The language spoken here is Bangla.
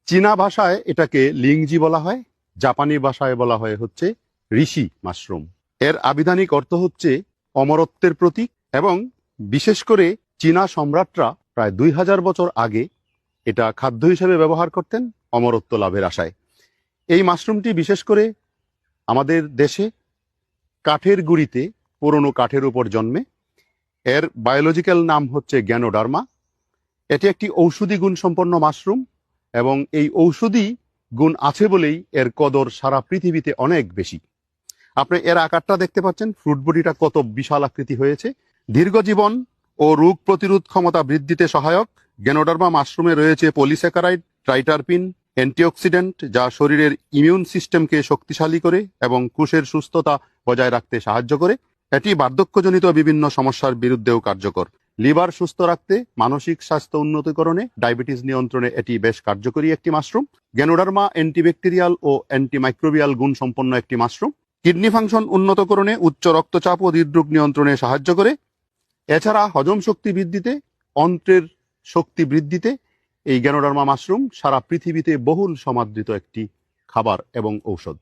চীনা ভাষায় এটাকে লিংজি বলা হয়, জাপানি ভাষায় বলা হয় হচ্ছে ঋষি মাশরুম। এর আবিধানিক অর্থ হচ্ছে অমরত্বের প্রতীক, এবং বিশেষ করে চীনা সম্রাটরা প্রায় 2000 বছর আগে এটা খাদ্য হিসেবে ব্যবহার করতেন অমরত্ব লাভের আশায়। এই মাশরুমটি বিশেষ করে আমাদের দেশে কাঠের গুঁড়িতে, পুরনো কাঠের উপর জন্মে। এর বায়োলজিক্যাল নাম হচ্ছে গ্যানোডার্মা। এটি একটি ঔষধি গুণ সম্পন্ন মাশরুম, এবং এই ঔষধি গুণ আছে বলেই এর কদর সারা পৃথিবীতে অনেক বেশি। আপনি এর আকারটা দেখতে পাচ্ছেন, ফ্রুট বডিটা কত বিশাল আকৃতি হয়েছে। দীর্ঘ জীবন ও রোগ প্রতিরোধ ক্ষমতা বৃদ্ধিতে সহায়ক গ্যানোডার্মা মাশরুমে রয়েছে পলিস্যাকারাইড, ট্রাইটারপিন, অ্যান্টিঅক্সিডেন্ট, যা শরীরের ইমিউন সিস্টেমকে শক্তিশালী করে এবং কোষের সুস্থতা বজায় রাখতে সাহায্য করে। এটি বার্ধক্যজনিত বিভিন্ন সমস্যার বিরুদ্ধেও কার্যকর। লিভার সুস্থ রাখতে, মানসিক স্বাস্থ্য উন্নতিকরণে, ডায়াবেটিস নিয়ন্ত্রণে এটি বেশ কার্যকরী একটি মাশরুম। গ্যানোডার্মা অ্যান্টিব্যাকটেরিয়াল ও অ্যান্টিমাইক্রোবিয়াল গুণ সম্পন্ন একটি মাশরুম। কিডনি ফাংশন উন্নতকরণে, উচ্চ রক্তচাপ ও হৃদরোগ নিয়ন্ত্রণে সাহায্য করে। এছাড়া হজম শক্তি বৃদ্ধিতে, অন্ত্রের শক্তি বৃদ্ধিতে এই গ্যানোডার্মা মাশরুম সারা পৃথিবীতে বহুল সমাদৃত একটি খাবার এবং ঔষধ।